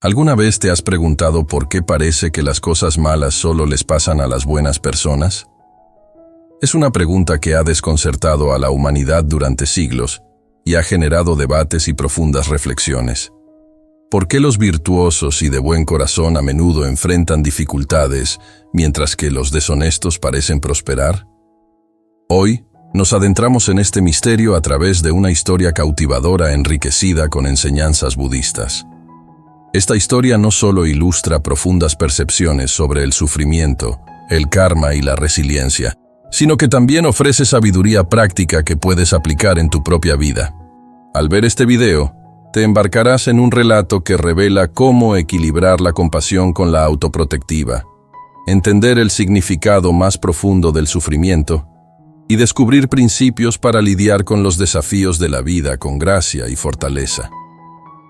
¿Alguna vez te has preguntado por qué parece que las cosas malas solo les pasan a las buenas personas? Es una pregunta que ha desconcertado a la humanidad durante siglos y ha generado debates y profundas reflexiones. ¿Por qué los virtuosos y de buen corazón a menudo enfrentan dificultades, mientras que los deshonestos parecen prosperar? Hoy, nos adentramos en este misterio a través de una historia cautivadora enriquecida con enseñanzas budistas. Esta historia no solo ilustra profundas percepciones sobre el sufrimiento, el karma y la resiliencia, sino que también ofrece sabiduría práctica que puedes aplicar en tu propia vida. Al ver este video, te embarcarás en un relato que revela cómo equilibrar la compasión con la autoprotectiva, entender el significado más profundo del sufrimiento y descubrir principios para lidiar con los desafíos de la vida con gracia y fortaleza.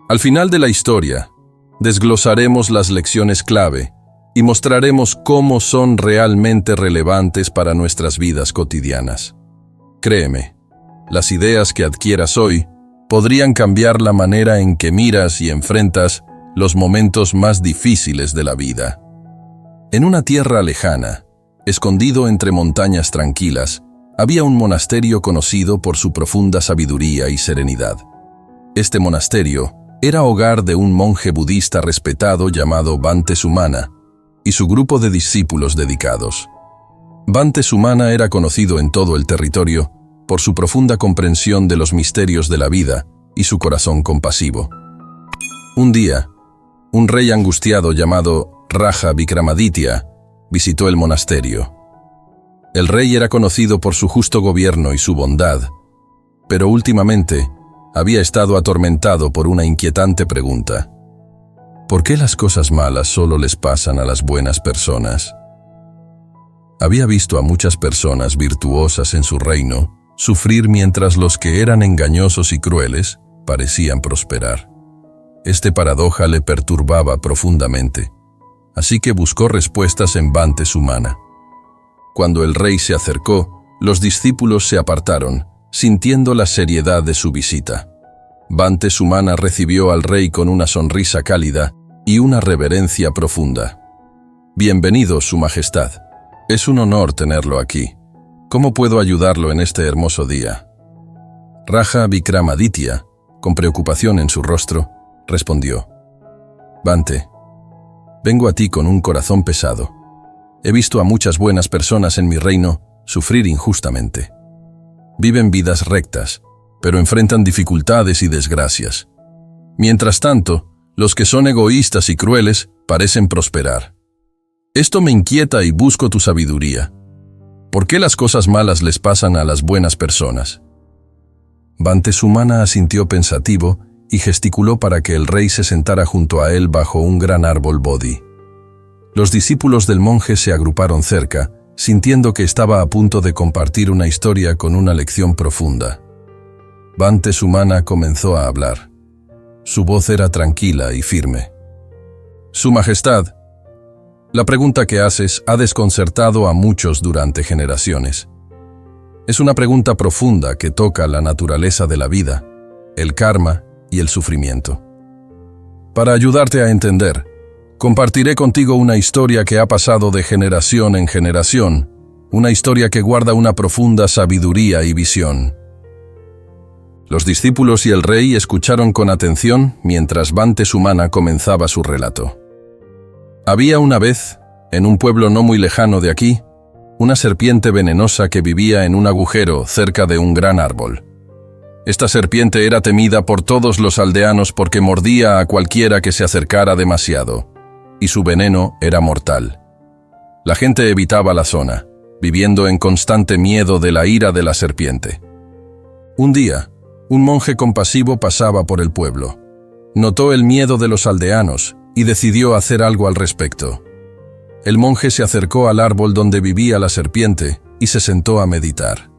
Al final de la historia, desglosaremos las lecciones clave y mostraremos cómo son realmente relevantes para nuestras vidas cotidianas. Créeme, las ideas que adquieras hoy podrían cambiar la manera en que miras y enfrentas los momentos más difíciles de la vida. En una tierra lejana, escondido entre montañas tranquilas, había un monasterio conocido por su profunda sabiduría y serenidad. Este monasterio era hogar de un monje budista respetado llamado Bhante Sumana y su grupo de discípulos dedicados. Bhante Sumana era conocido en todo el territorio por su profunda comprensión de los misterios de la vida y su corazón compasivo. Un día, un rey angustiado llamado Raja Vikramaditya visitó el monasterio. El rey era conocido por su justo gobierno y su bondad, pero últimamente había estado atormentado por una inquietante pregunta. ¿Por qué las cosas malas solo les pasan a las buenas personas? Había visto a muchas personas virtuosas en su reino sufrir mientras los que eran engañosos y crueles parecían prosperar. Este paradoja le perturbaba profundamente, así que buscó respuestas en Bhante Sumana. Cuando el rey se acercó, los discípulos se apartaron, sintiendo la seriedad de su visita. Bhante Sumana recibió al rey con una sonrisa cálida y una reverencia profunda. «Bienvenido, Su Majestad. Es un honor tenerlo aquí. ¿Cómo puedo ayudarlo en este hermoso día?» Raja Vikramaditya, con preocupación en su rostro, respondió: «Bhante, vengo a ti con un corazón pesado. He visto a muchas buenas personas en mi reino sufrir injustamente. Viven vidas rectas, pero enfrentan dificultades y desgracias. Mientras tanto, los que son egoístas y crueles parecen prosperar. Esto me inquieta y busco tu sabiduría. ¿Por qué las cosas malas les pasan a las buenas personas?» Bhante Sumana asintió pensativo y gesticuló para que el rey se sentara junto a él bajo un gran árbol bodhi. Los discípulos del monje se agruparon cerca, sintiendo que estaba a punto de compartir una historia con una lección profunda. Bhante Sumana comenzó a hablar. Su voz era tranquila y firme. «Su Majestad, la pregunta que haces ha desconcertado a muchos durante generaciones. Es una pregunta profunda que toca la naturaleza de la vida, el karma y el sufrimiento. Para ayudarte a entender, compartiré contigo una historia que ha pasado de generación en generación, una historia que guarda una profunda sabiduría y visión». Los discípulos y el rey escucharon con atención mientras Bhante Sumana comenzaba su relato. Había una vez, en un pueblo no muy lejano de aquí, una serpiente venenosa que vivía en un agujero cerca de un gran árbol. Esta serpiente era temida por todos los aldeanos porque mordía a cualquiera que se acercara demasiado, y su veneno era mortal. La gente evitaba la zona, viviendo en constante miedo de la ira de la serpiente. Un día, un monje compasivo pasaba por el pueblo. Notó el miedo de los aldeanos y decidió hacer algo al respecto. El monje se acercó al árbol donde vivía la serpiente y se sentó a meditar.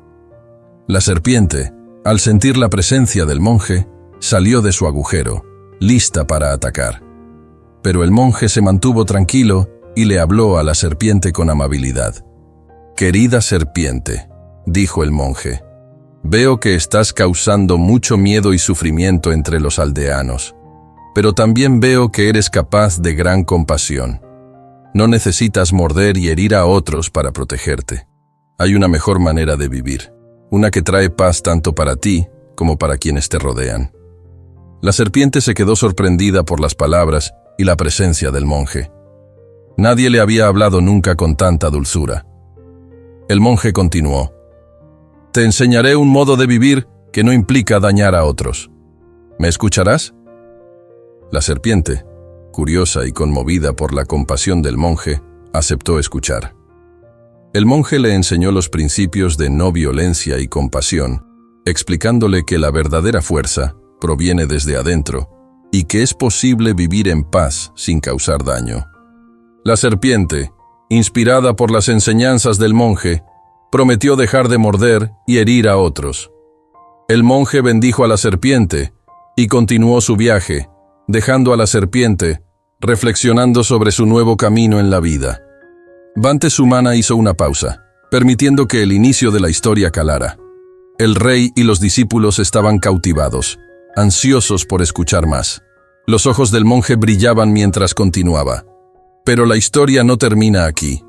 La serpiente, al sentir la presencia del monje, salió de su agujero, lista para atacar. Pero el monje se mantuvo tranquilo y le habló a la serpiente con amabilidad. «Querida serpiente», dijo el monje, «veo que estás causando mucho miedo y sufrimiento entre los aldeanos. pero también veo que eres capaz de gran compasión. No necesitas morder y herir a otros para protegerte. Hay una mejor manera de vivir, una que trae paz tanto para ti como para quienes te rodean. La serpiente se quedó sorprendida por las palabras y la presencia del monje. Nadie le había hablado nunca con tanta dulzura. El monje continuó: «Te enseñaré un modo de vivir que no implica dañar a otros. ¿Me escucharás?». La serpiente, curiosa y conmovida por la compasión del monje, aceptó escuchar. El monje le enseñó los principios de no violencia y compasión, explicándole que la verdadera fuerza proviene desde adentro y que es posible vivir en paz sin causar daño. La serpiente, inspirada por las enseñanzas del monje, prometió dejar de morder y herir a otros. El monje bendijo a la serpiente y continuó su viaje, dejando a la serpiente reflexionando sobre su nuevo camino en la vida. Bhante Sumana hizo una pausa, permitiendo que el inicio de la historia calara. El rey y los discípulos estaban cautivados, ansiosos por escuchar más. Los ojos del monje brillaban mientras continuaba. Pero la historia no termina aquí.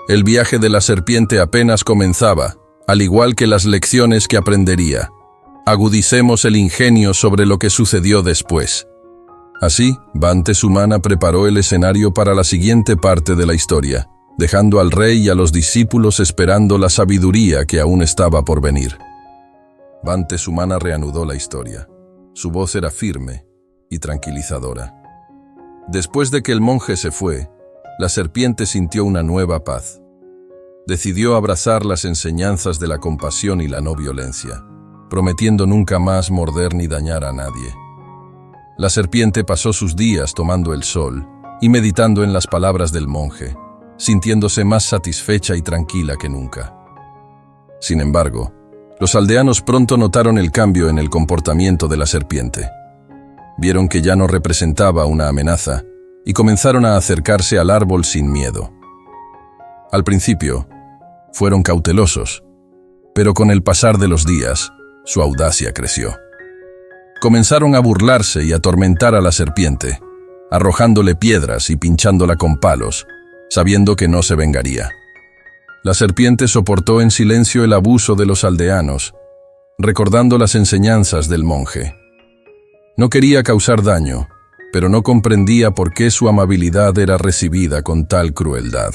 El viaje de la serpiente apenas comenzaba, al igual que las lecciones que aprendería. Agudicemos el ingenio sobre lo que sucedió después. Así, Bhante Sumana preparó el escenario para la siguiente parte de la historia, dejando al rey y a los discípulos esperando la sabiduría que aún estaba por venir. Bhante Sumana reanudó la historia. Su voz era firme y tranquilizadora. Después de que el monje se fue, la serpiente sintió una nueva paz. Decidió abrazar las enseñanzas de la compasión y la no violencia, prometiendo nunca más morder ni dañar a nadie. La serpiente pasó sus días tomando el sol y meditando en las palabras del monje, sintiéndose más satisfecha y tranquila que nunca. Sin embargo, los aldeanos pronto notaron el cambio en el comportamiento de la serpiente. Vieron que ya no representaba una amenaza y comenzaron a acercarse al árbol sin miedo. Al principio, fueron cautelosos, pero con el pasar de los días, su audacia creció. Comenzaron a burlarse y atormentar a la serpiente, arrojándole piedras y pinchándola con palos, sabiendo que no se vengaría. La serpiente soportó en silencio el abuso de los aldeanos, recordando las enseñanzas del monje. No quería causar daño, pero no comprendía por qué su amabilidad era recibida con tal crueldad.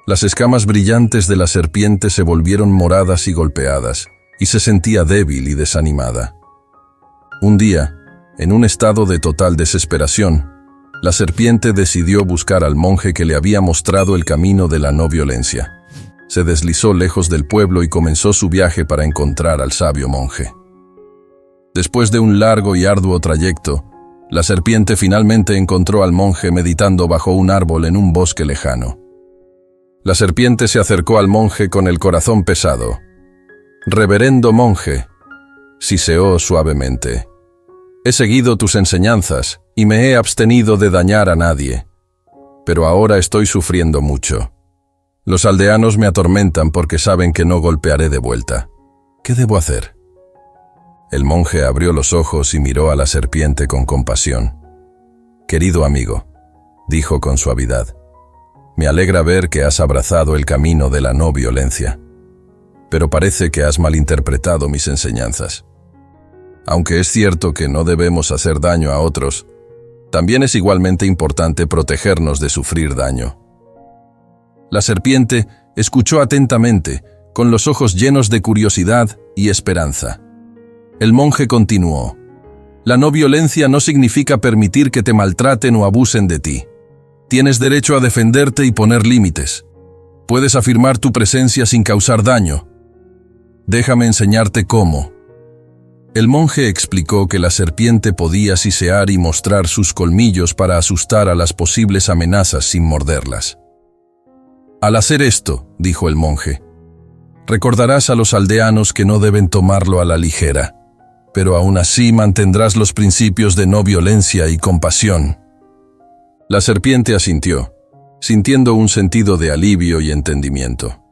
Las escamas brillantes de la serpiente se volvieron moradas y golpeadas, y se sentía débil y desanimada. Un día, en un estado de total desesperación, la serpiente decidió buscar al monje que le había mostrado el camino de la no violencia. Se deslizó lejos del pueblo y comenzó su viaje para encontrar al sabio monje. Después de un largo y arduo trayecto, la serpiente finalmente encontró al monje meditando bajo un árbol en un bosque lejano. La serpiente se acercó al monje con el corazón pesado. «Reverendo monje», siseó suavemente, «he seguido tus enseñanzas y me he abstenido de dañar a nadie, pero ahora estoy sufriendo mucho. Los aldeanos me atormentan porque saben que no golpearé de vuelta. ¿Qué debo hacer?». El monje abrió los ojos y miró a la serpiente con compasión. «Querido amigo», dijo con suavidad, «me alegra ver que has abrazado el camino de la no violencia, pero parece que has malinterpretado mis enseñanzas. Aunque es cierto que no debemos hacer daño a otros, también es igualmente importante protegernos de sufrir daño». La serpiente escuchó atentamente, con los ojos llenos de curiosidad y esperanza. El monje continuó: «La no violencia no significa permitir que te maltraten o abusen de ti. Tienes derecho a defenderte y poner límites. Puedes afirmar tu presencia sin causar daño. Déjame enseñarte cómo». El monje explicó que la serpiente podía sisear y mostrar sus colmillos para asustar a las posibles amenazas sin morderlas. «Al hacer esto», dijo el monje, «recordarás a los aldeanos que no deben tomarlo a la ligera, pero aún así mantendrás los principios de no violencia y compasión». La serpiente asintió, sintiendo un sentido de alivio y entendimiento.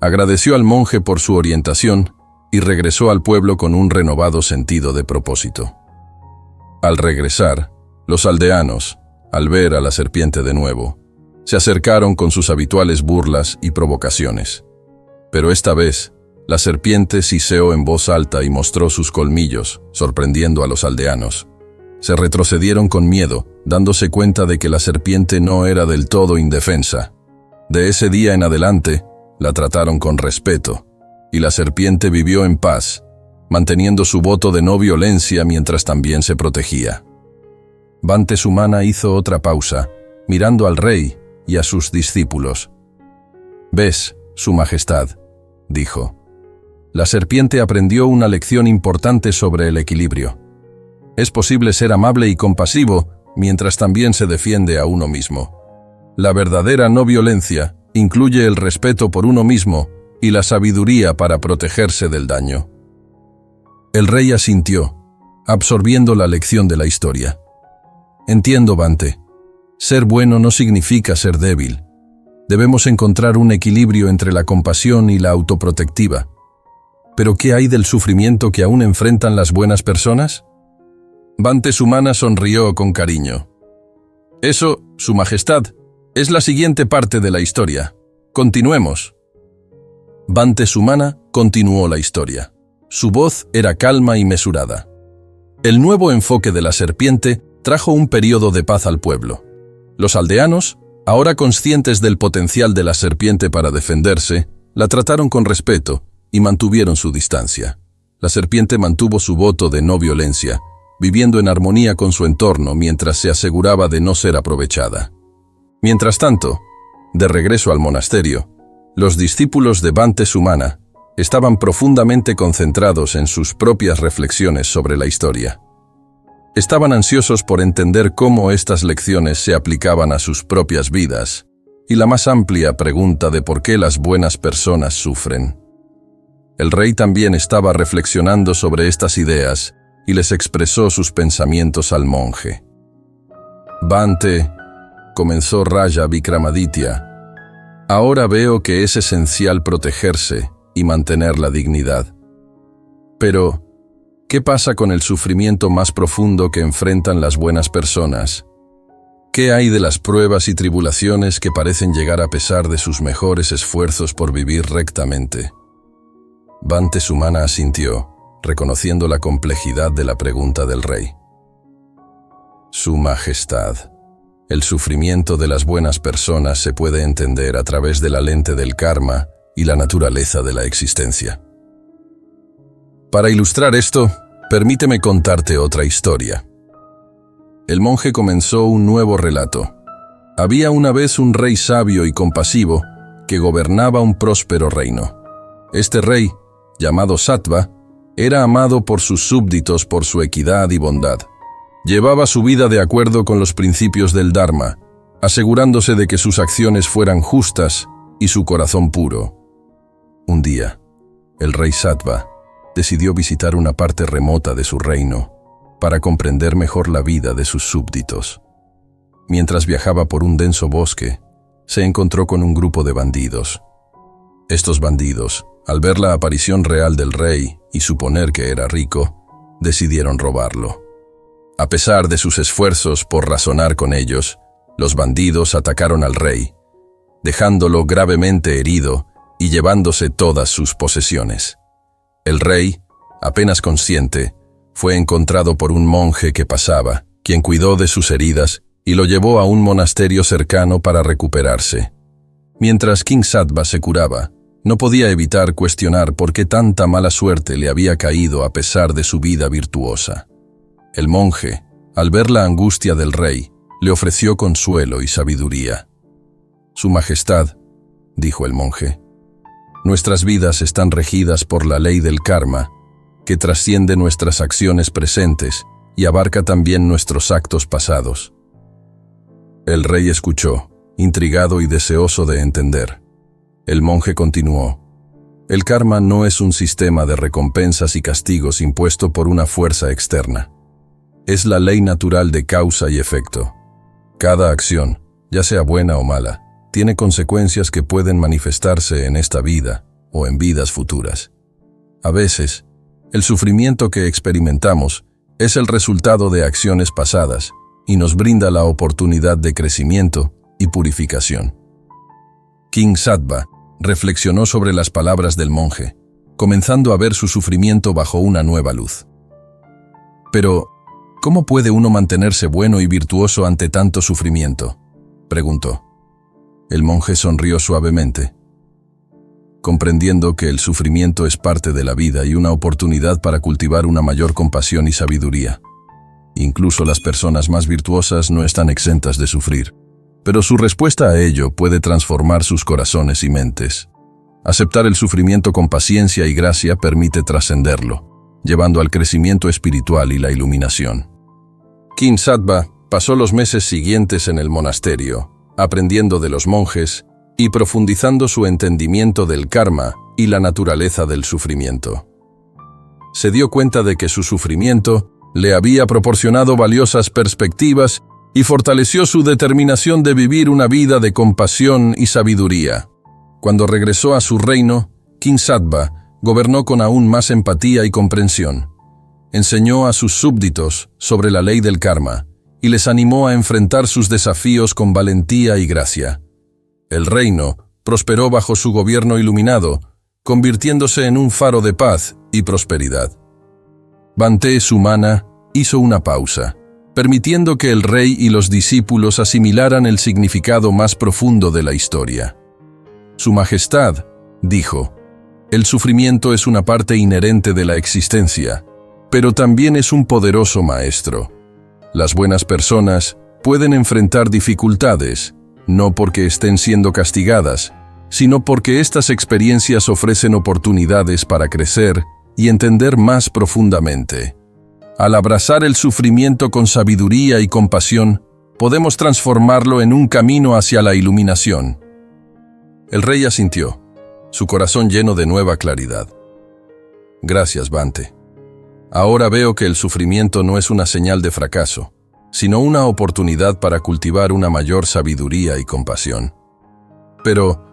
Agradeció al monje por su orientación y regresó al pueblo con un renovado sentido de propósito. Al regresar, los aldeanos, al ver a la serpiente de nuevo, se acercaron con sus habituales burlas y provocaciones. Pero esta vez, la serpiente siseó en voz alta y mostró sus colmillos, sorprendiendo a los aldeanos. Se retrocedieron con miedo, dándose cuenta de que la serpiente no era del todo indefensa. De ese día en adelante, la trataron con respeto, y la serpiente vivió en paz, manteniendo su voto de no violencia mientras también se protegía. Bante Sumana hizo otra pausa, mirando al rey y a sus discípulos. «¿Ves, Su Majestad?», dijo. «La serpiente aprendió una lección importante sobre el equilibrio. Es posible ser amable y compasivo mientras también se defiende a uno mismo. La verdadera no violencia incluye el respeto por uno mismo y la sabiduría para protegerse del daño». El rey asintió, absorbiendo la lección de la historia. «Entiendo, Bante. Ser bueno no significa ser débil. Debemos encontrar un equilibrio entre la compasión y la autoprotectiva. ¿Pero qué hay del sufrimiento que aún enfrentan las buenas personas?». Bante Sumana sonrió con cariño. «Eso, Su Majestad, es la siguiente parte de la historia. Continuemos». Bante Sumana continuó la historia. Su voz era calma y mesurada. El nuevo enfoque de la serpiente trajo un periodo de paz al pueblo. Los aldeanos, ahora conscientes del potencial de la serpiente para defenderse, la trataron con respeto y mantuvieron su distancia. La serpiente mantuvo su voto de no violencia, viviendo en armonía con su entorno mientras se aseguraba de no ser aprovechada. Mientras tanto, de regreso al monasterio, los discípulos de Bante Sumana estaban profundamente concentrados en sus propias reflexiones sobre la historia. Estaban ansiosos por entender cómo estas lecciones se aplicaban a sus propias vidas y la más amplia pregunta de por qué las buenas personas sufren. El rey también estaba reflexionando sobre estas ideas y les expresó sus pensamientos al monje. «Bante», comenzó Raja Vikramaditya, «ahora veo que es esencial protegerse y mantener la dignidad. Pero, ¿qué pasa con el sufrimiento más profundo que enfrentan las buenas personas? ¿Qué hay de las pruebas y tribulaciones que parecen llegar a pesar de sus mejores esfuerzos por vivir rectamente?» Bante Sumana asintió, reconociendo la complejidad de la pregunta del rey. «Su Majestad, el sufrimiento de las buenas personas se puede entender a través de la lente del karma y la naturaleza de la existencia. Para ilustrar esto, permíteme contarte otra historia». El monje comenzó un nuevo relato. Había una vez un rey sabio y compasivo que gobernaba un próspero reino. Este rey, llamado Sattva, era amado por sus súbditos por su equidad y bondad. Llevaba su vida de acuerdo con los principios del Dharma, asegurándose de que sus acciones fueran justas y su corazón puro. Un día, el rey Sattva decidió visitar una parte remota de su reino para comprender mejor la vida de sus súbditos. Mientras viajaba por un denso bosque, se encontró con un grupo de bandidos. Estos bandidos, al ver la aparición real del rey y suponer que era rico, decidieron robarlo. A pesar de sus esfuerzos por razonar con ellos, los bandidos atacaron al rey, dejándolo gravemente herido y llevándose todas sus posesiones. El rey, apenas consciente, fue encontrado por un monje que pasaba, quien cuidó de sus heridas y lo llevó a un monasterio cercano para recuperarse. Mientras King Sattva se curaba, no podía evitar cuestionar por qué tanta mala suerte le había caído a pesar de su vida virtuosa. El monje, al ver la angustia del rey, le ofreció consuelo y sabiduría. «Su Majestad», dijo el monje, «nuestras vidas están regidas por la ley del karma, que trasciende nuestras acciones presentes y abarca también nuestros actos pasados». El rey escuchó, intrigado y deseoso de entender. El monje continuó: «El karma no es un sistema de recompensas y castigos impuesto por una fuerza externa. Es la ley natural de causa y efecto. Cada acción, ya sea buena o mala, tiene consecuencias que pueden manifestarse en esta vida o en vidas futuras. A veces, el sufrimiento que experimentamos Es el resultado de acciones pasadas y nos brinda la oportunidad de crecimiento y purificación. King Sattva reflexionó sobre las palabras del monje, comenzando a ver su sufrimiento bajo una nueva luz. Pero, ¿cómo puede uno mantenerse bueno y virtuoso ante tanto sufrimiento?, preguntó. El monje sonrió suavemente, comprendiendo que el sufrimiento es parte de la vida y una oportunidad para cultivar una mayor compasión y sabiduría. Incluso las personas más virtuosas no están exentas de sufrir, pero su respuesta a ello puede transformar sus corazones y mentes. Aceptar el sufrimiento con paciencia y gracia permite trascenderlo, llevando al crecimiento espiritual y la iluminación. King Sattva pasó los meses siguientes en el monasterio, aprendiendo de los monjes y profundizando su entendimiento del karma y la naturaleza del sufrimiento. Se dio cuenta de que su sufrimiento le había proporcionado valiosas perspectivas y fortaleció su determinación de vivir una vida de compasión y sabiduría. Cuando regresó a su reino, King Sattva gobernó con aún más empatía y comprensión. Enseñó a sus súbditos sobre la ley del karma y les animó a enfrentar sus desafíos con valentía y gracia. El reino prosperó bajo su gobierno iluminado, convirtiéndose en un faro de paz y prosperidad. Bhante Sumana hizo una pausa, permitiendo que el rey y los discípulos asimilaran el significado más profundo de la historia. Su Majestad dijo: «El sufrimiento es una parte inherente de la existencia, pero también es un poderoso maestro. Las buenas personas pueden enfrentar dificultades, no porque estén siendo castigadas, sino porque estas experiencias ofrecen oportunidades para crecer y entender más profundamente. Al abrazar el sufrimiento con sabiduría y compasión, podemos transformarlo en un camino hacia la iluminación». El rey asintió, su corazón lleno de nueva claridad. «Gracias, Bhante. Ahora veo que el sufrimiento no es una señal de fracaso, sino una oportunidad para cultivar una mayor sabiduría y compasión. Pero,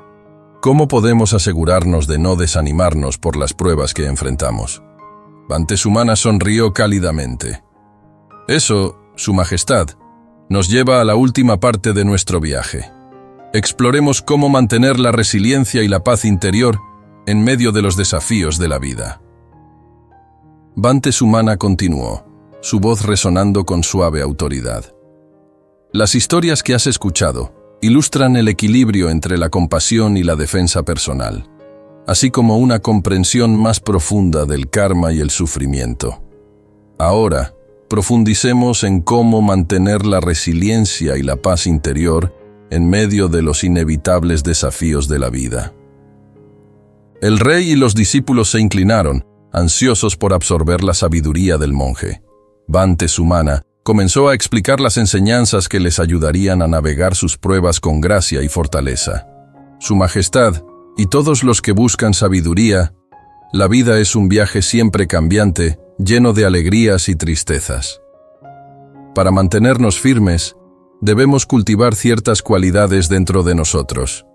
¿cómo podemos asegurarnos de no desanimarnos por las pruebas que enfrentamos?». Bhante Sumana sonrió cálidamente. «Eso, Su Majestad, nos lleva a la última parte de nuestro viaje. Exploremos cómo mantener la resiliencia y la paz interior en medio de los desafíos de la vida». Bhante Sumana continuó, su voz resonando con suave autoridad. «Las historias que has escuchado ilustran el equilibrio entre la compasión y la defensa personal, así como una comprensión más profunda del karma y el sufrimiento. Ahora, profundicemos en cómo mantener la resiliencia y la paz interior en medio de los inevitables desafíos de la vida». El rey y los discípulos se inclinaron, ansiosos por absorber la sabiduría del monje. Bhante Sumana comenzó a explicar las enseñanzas que les ayudarían a navegar sus pruebas con gracia y fortaleza. «Su Majestad, y todos los que buscan sabiduría, la vida es un viaje siempre cambiante, lleno de alegrías y tristezas. Para mantenernos firmes, debemos cultivar ciertas cualidades dentro de nosotros.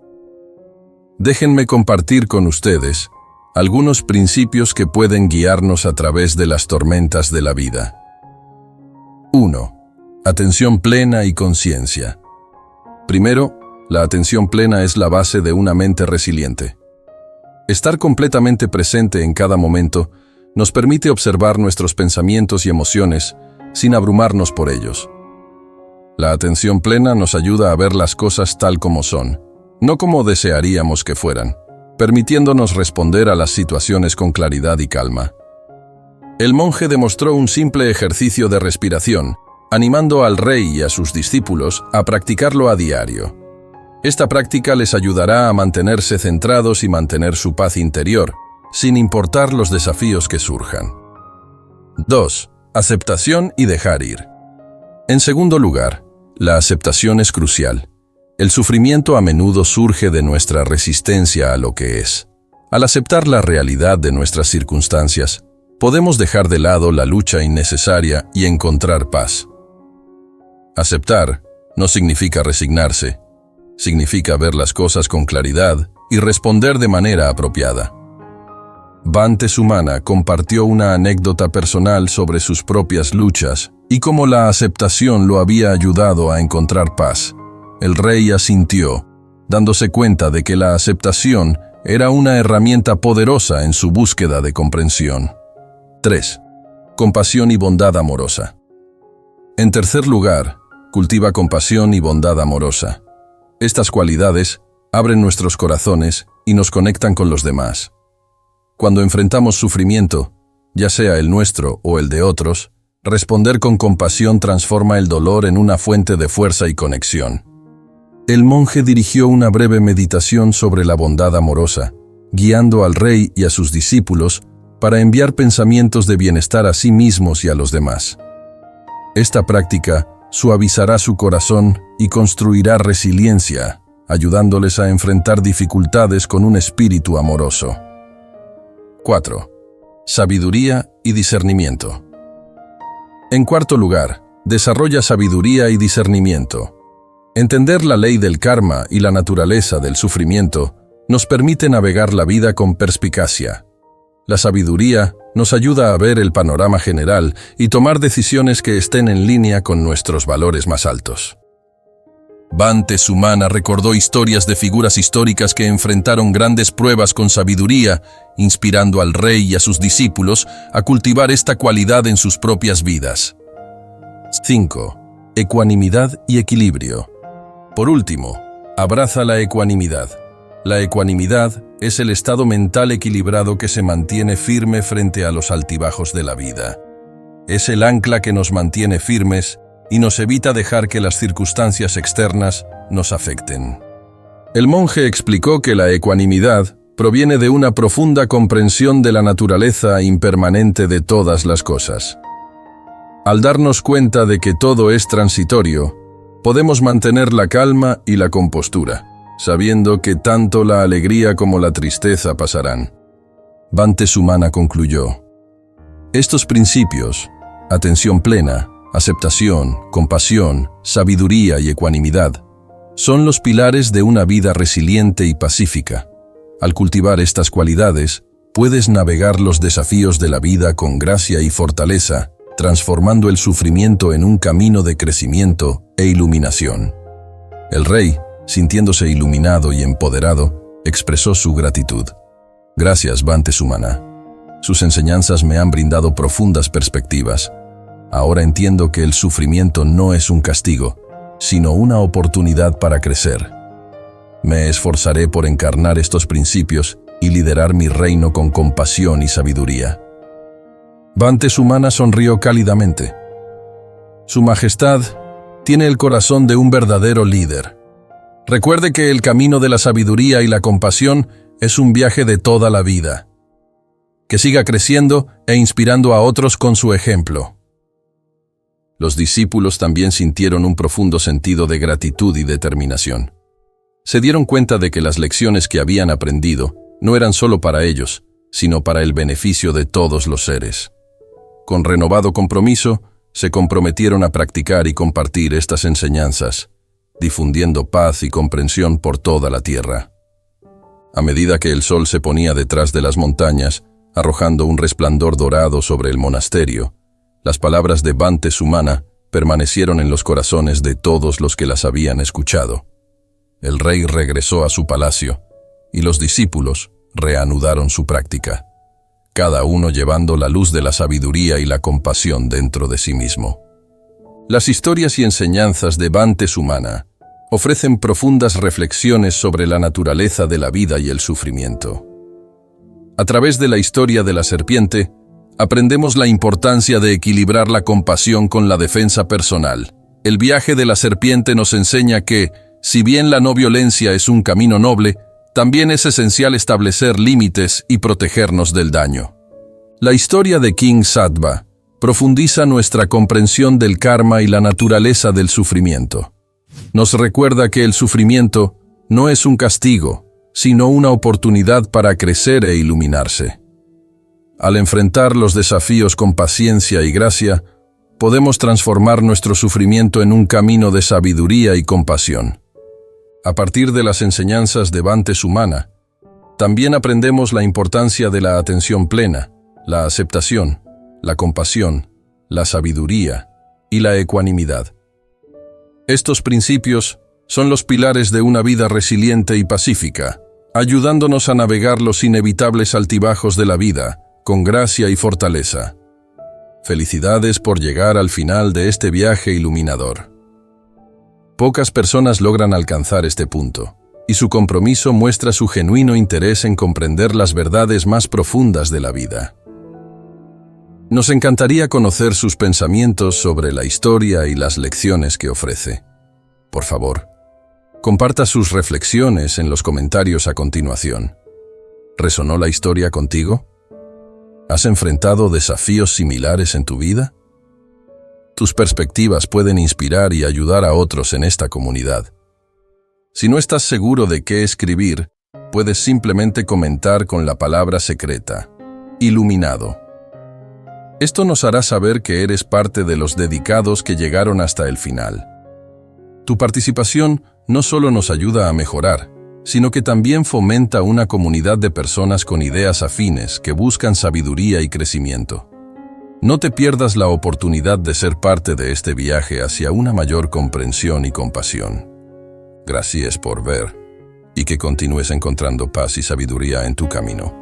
Déjenme compartir con ustedes algunos principios que pueden guiarnos a través de las tormentas de la vida. 1. Atención plena y conciencia. Primero, la atención plena es la base de una mente resiliente. Estar completamente presente en cada momento nos permite observar nuestros pensamientos y emociones sin abrumarnos por ellos. La atención plena nos ayuda a ver las cosas tal como son, no como desearíamos que fueran, permitiéndonos responder a las situaciones con claridad y calma. El monje demostró un simple ejercicio de respiración, animando al rey y a sus discípulos a practicarlo a diario. Esta práctica les ayudará a mantenerse centrados y mantener su paz interior, sin importar los desafíos que surjan. 2. Aceptación y dejar ir. En segundo lugar, la aceptación es crucial. El sufrimiento a menudo surge de nuestra resistencia a lo que es. Al aceptar la realidad de nuestras circunstancias, podemos dejar de lado la lucha innecesaria y encontrar paz. Aceptar no significa resignarse, significa ver las cosas con claridad y responder de manera apropiada. Bhante Sumana compartió una anécdota personal sobre sus propias luchas y cómo la aceptación lo había ayudado a encontrar paz. El rey asintió, dándose cuenta de que la aceptación era una herramienta poderosa en su búsqueda de comprensión. 3. Compasión y bondad amorosa. En tercer lugar, cultiva compasión y bondad amorosa. Estas cualidades abren nuestros corazones y nos conectan con los demás. Cuando enfrentamos sufrimiento, ya sea el nuestro o el de otros, responder con compasión transforma el dolor en una fuente de fuerza y conexión. El monje dirigió una breve meditación sobre la bondad amorosa, guiando al rey y a sus discípulos para enviar pensamientos de bienestar a sí mismos y a los demás. Esta práctica suavizará su corazón y construirá resiliencia, ayudándoles a enfrentar dificultades con un espíritu amoroso. 4. Sabiduría y discernimiento. En cuarto lugar, desarrolla sabiduría y discernimiento. Entender la ley del karma y la naturaleza del sufrimiento nos permite navegar la vida con perspicacia. La sabiduría nos ayuda a ver el panorama general y tomar decisiones que estén en línea con nuestros valores más altos. Bhante Sumana recordó historias de figuras históricas que enfrentaron grandes pruebas con sabiduría, inspirando al rey y a sus discípulos a cultivar esta cualidad en sus propias vidas. 5. Ecuanimidad y equilibrio. Por último, abraza la ecuanimidad. La ecuanimidad es el estado mental equilibrado que se mantiene firme frente a los altibajos de la vida. Es el ancla que nos mantiene firmes y nos evita dejar que las circunstancias externas nos afecten. El monje explicó que la ecuanimidad proviene de una profunda comprensión de la naturaleza impermanente de todas las cosas. Al darnos cuenta de que todo es transitorio, podemos mantener la calma y la compostura, sabiendo que tanto la alegría como la tristeza pasarán. Bhante Sumana concluyó: estos principios, atención plena, aceptación, compasión, sabiduría y ecuanimidad, son los pilares de una vida resiliente y pacífica. Al cultivar estas cualidades, puedes navegar los desafíos de la vida con gracia y fortaleza, transformando el sufrimiento en un camino de crecimiento e iluminación. El rey, sintiéndose iluminado y empoderado, expresó su gratitud. Gracias, Bhante Sumana. Sus enseñanzas me han brindado profundas perspectivas. Ahora entiendo que el sufrimiento no es un castigo, sino una oportunidad para crecer. Me esforzaré por encarnar estos principios y liderar mi reino con compasión y sabiduría. Bhante Sumana sonrió cálidamente. Su Majestad tiene el corazón de un verdadero líder. Recuerde que el camino de la sabiduría y la compasión es un viaje de toda la vida. Que siga creciendo e inspirando a otros con su ejemplo. Los discípulos también sintieron un profundo sentido de gratitud y determinación. Se dieron cuenta de que las lecciones que habían aprendido no eran solo para ellos, sino para el beneficio de todos los seres. Con renovado compromiso, se comprometieron a practicar y compartir estas enseñanzas, difundiendo paz y comprensión por toda la tierra. A medida que el sol se ponía detrás de las montañas, arrojando un resplandor dorado sobre el monasterio, las palabras de Bhante Sumana permanecieron en los corazones de todos los que las habían escuchado. El rey regresó a su palacio, y los discípulos reanudaron su práctica, cada uno llevando la luz de la sabiduría y la compasión dentro de sí mismo. Las historias y enseñanzas de Bhante Sumana ofrecen profundas reflexiones sobre la naturaleza de la vida y el sufrimiento. A través de la historia de la serpiente, aprendemos la importancia de equilibrar la compasión con la defensa personal. El viaje de la serpiente nos enseña que, si bien la no violencia es un camino noble, también es esencial establecer límites y protegernos del daño. La historia de King Sattva profundiza nuestra comprensión del karma y la naturaleza del sufrimiento. Nos recuerda que el sufrimiento no es un castigo, sino una oportunidad para crecer e iluminarse. Al enfrentar los desafíos con paciencia y gracia, podemos transformar nuestro sufrimiento en un camino de sabiduría y compasión. A partir de las enseñanzas de Bhante Sumana, También aprendemos la importancia de la atención plena, la aceptación, la compasión, la sabiduría y la ecuanimidad. Estos principios son los pilares de una vida resiliente y pacífica, ayudándonos a navegar los inevitables altibajos de la vida con gracia y fortaleza. Felicidades por llegar al final de este viaje iluminador. Pocas personas logran alcanzar este punto, y su compromiso muestra su genuino interés en comprender las verdades más profundas de la vida. Nos encantaría conocer sus pensamientos sobre la historia y las lecciones que ofrece. Por favor, comparta sus reflexiones en los comentarios a continuación. ¿Resonó la historia contigo? ¿Has enfrentado desafíos similares en tu vida? Tus perspectivas pueden inspirar y ayudar a otros en esta comunidad. Si no estás seguro de qué escribir, puedes simplemente comentar con la palabra secreta, iluminado. Esto nos hará saber que eres parte de los dedicados que llegaron hasta el final. Tu participación no solo nos ayuda a mejorar, sino que también fomenta una comunidad de personas con ideas afines que buscan sabiduría y crecimiento. No te pierdas la oportunidad de ser parte de este viaje hacia una mayor comprensión y compasión. Gracias por ver, y que continúes encontrando paz y sabiduría en tu camino.